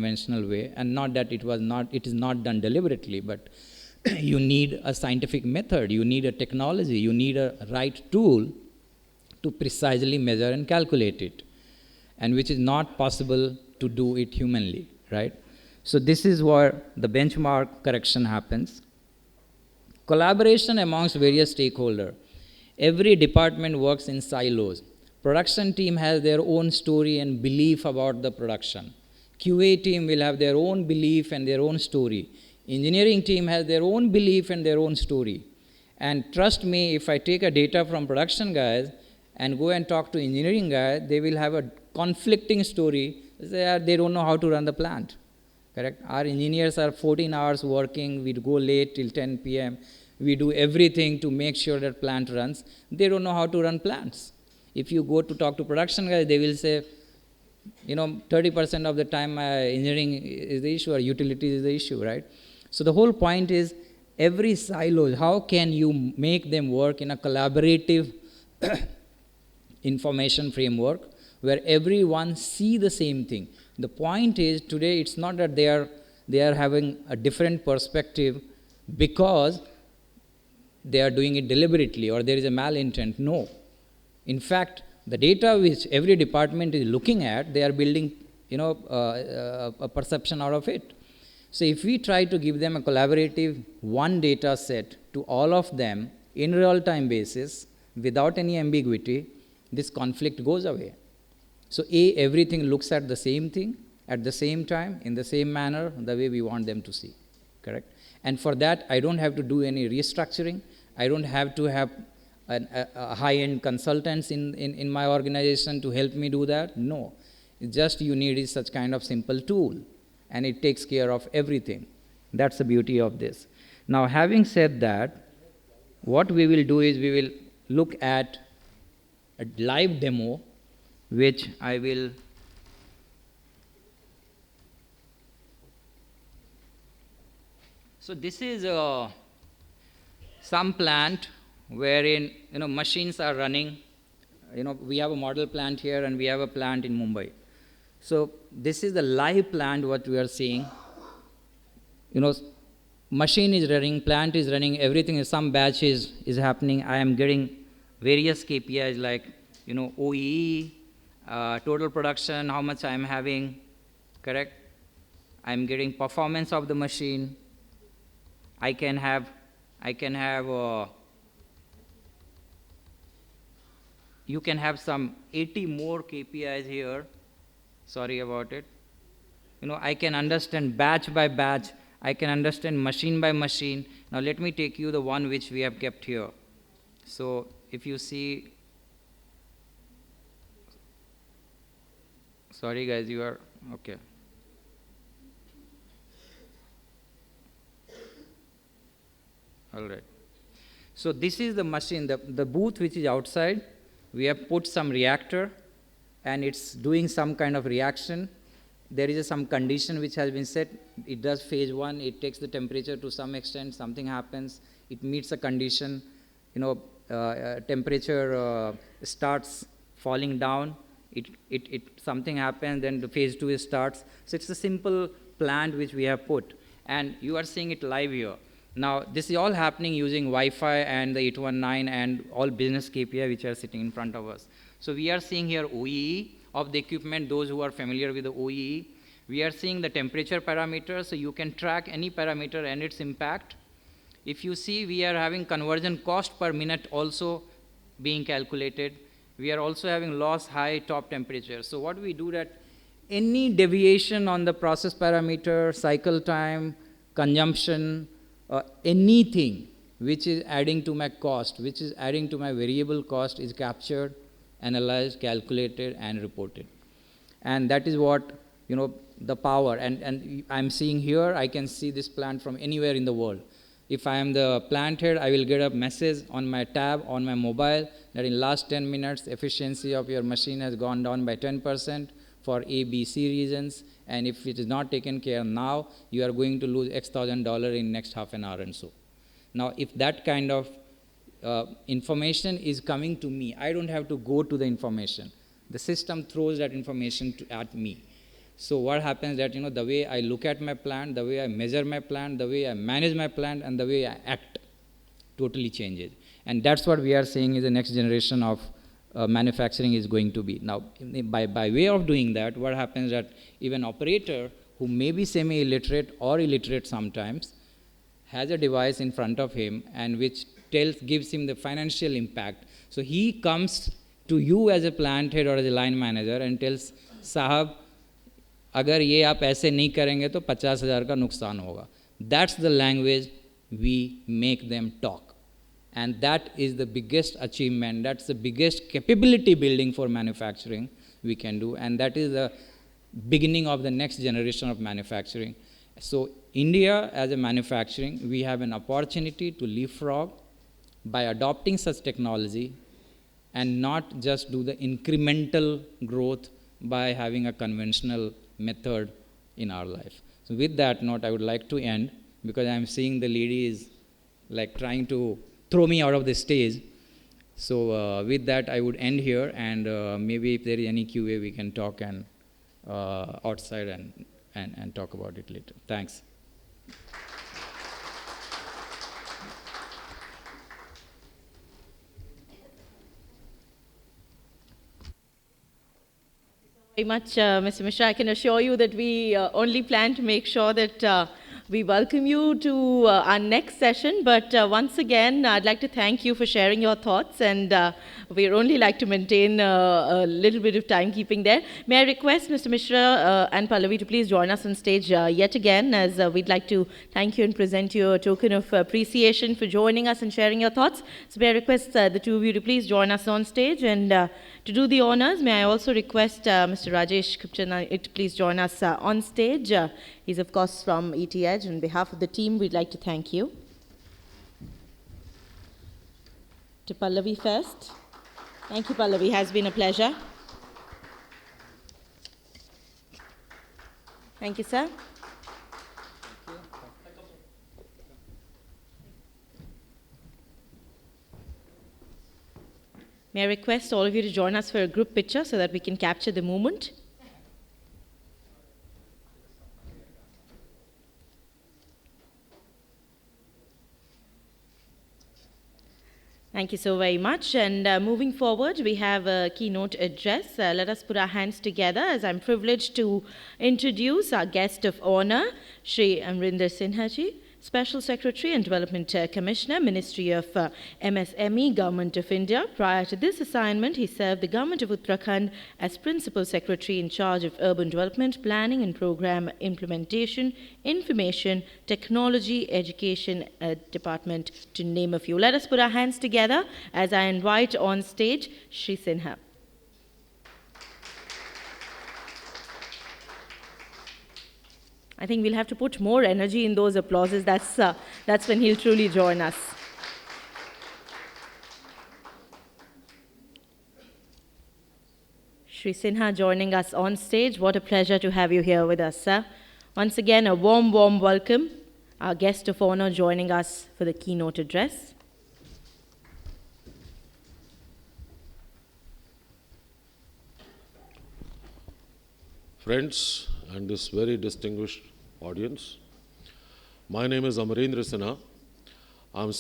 conventional way, and not that it is not done deliberately, but you need a scientific method, you need a technology, you need a right tool to precisely measure and calculate it, and which is not possible to do it humanly, right? So this is where the benchmark correction happens. Collaboration amongst various stakeholders. Every department works in silos. Production team has their own story and belief about the production. QA team will have their own belief and their own story. Engineering team has their own belief and their own story. And trust me, if I take a data from production guys and go and talk to engineering guys, they will have a conflicting story. They don't know how to run the plant. Correct? Our engineers are 14 hours working. We go late till 10 p.m. We do everything to make sure that plant runs. They don't know how to run plants. If you go to talk to production guys, they will say, 30% of the time engineering is the issue or utilities is the issue, right? So the whole point is every silo, how can you make them work in a collaborative information framework where everyone see the same thing. The point is today it's not that they are having a different perspective because they are doing it deliberately or there is a malintent. No. In fact, the data which every department is looking at, they are building a perception out of it. So if we try to give them a collaborative one data set to all of them in real-time basis without any ambiguity, this conflict goes away. So everything looks at the same thing at the same time in the same manner the way we want them to see, correct? And for that I don't have to do any restructuring. I don't have to have a high-end consultants in my organization to help me do that. No, it's just you need is such kind of simple tool and it takes care of everything. That's the beauty of this. Now having said that, what we will do is we will look at a live demo which I will so this is some plant wherein machines are running. We have a model plant here and we have a plant in Mumbai. So this is the live plant what we are seeing. Machine is running, plant is running, everything is, some batch is happening. I am getting various KPIs like OEE, total production, how much I am having, correct? I am getting performance of the machine. I can have you can have some 80 more KPIs here. Sorry about it. I can understand batch by batch. I can understand machine by machine. Now let me take you the one which we have kept here. So if you see, sorry guys, you are, okay. All right. So this is the machine, the booth which is outside. We have put some reactor and it's doing some kind of reaction. There is some condition which has been set. It does phase one, it takes the temperature to some extent, something happens, it meets a condition, temperature starts falling down, something happens, then the phase two starts. So it's a simple plant which we have put, and you are seeing it live here. Now this is all happening using Wi-Fi and the 819 and all business KPI which are sitting in front of us. So we are seeing here OEE of the equipment, those who are familiar with the OEE. We are seeing the temperature parameter, so you can track any parameter and its impact. If you see, we are having conversion cost per minute also being calculated. We are also having loss, high, top temperature. So what we do that any deviation on the process parameter, cycle time, consumption, anything which is adding to my cost, which is adding to my variable cost is captured, analyzed, calculated, and reported. And that is what, the power. And I'm seeing here, I can see this plant from anywhere in the world. If I am the plant head, I will get a message on my tab on my mobile that in last 10 minutes, efficiency of your machine has gone down by 10% for A, B, C reasons. And if it is not taken care now, you are going to lose X $1,000 in next half an hour and so. Now, if that kind of information is coming to me, I don't have to go to the information. The system throws that information at me. So what happens that, the way I look at my plant, the way I measure my plant, the way I manage my plant, and the way I act totally changes. And that's what we are saying is the next generation of manufacturing is going to be. Now, by way of doing that, what happens that even operator who may be semi-illiterate or illiterate sometimes has a device in front of him and which gives him the financial impact. So he comes to you as a plant head or as a line manager and tells, Sahab, अगर ये आप ऐसे नहीं करेंगे तो 50,000 का नुकसान होगा. That's the language we make them talk. And that is the biggest achievement, that's the biggest capability building for manufacturing we can do, and that is the beginning of the next generation of manufacturing. So India as a manufacturing, we have an opportunity to leapfrog by adopting such technology and not just do the incremental growth by having a conventional method in our life. So with that note, I would like to end, because I am seeing the lady is like trying to throw me out of the stage. So with that, I would end here, and maybe if there is any QA, we can talk and outside and talk about it later. Thanks. Very much, Mr. Mishra. I can assure you that we only plan to make sure that we welcome you to our next session. But once again, I'd like to thank you for sharing your thoughts, and we'd only like to maintain a little bit of timekeeping there. May I request Mr. Mishra and Pallavi to please join us on stage yet again, as we'd like to thank you and present you a token of appreciation for joining us and sharing your thoughts. So may I request the two of you to please join us on stage, and to do the honors, may I also request Mr. Rajesh Kupchana to please join us on stage. He's, of course, from ET Edge. On behalf of the team, we'd like to thank you. To Pallavi first. Thank you, Pallavi. Has been a pleasure. Thank you, sir. May I request all of you to join us for a group picture so that we can capture the moment. Thank you so very much. And moving forward, we have a keynote address. Let us put our hands together as I'm privileged to introduce our guest of honor, Shri Amrinder Sinha ji, Special Secretary and Development Commissioner, Ministry of MSME, Government of India. Prior to this assignment, he served the Government of Uttarakhand as Principal Secretary in charge of Urban Development, Planning and Program Implementation, Information, Technology, Education Department, to name a few. Let us put our hands together as I invite on stage Shri Sinha. I think we'll have to put more energy in those applauses. That's when he'll truly join us. Shri Sinha joining us on stage. What a pleasure to have you here with us, sir. Once again, a warm, warm welcome. Our guest of honor joining us for the keynote address. Friends and this very distinguished audience, my name is Amrinder Sinha. I'm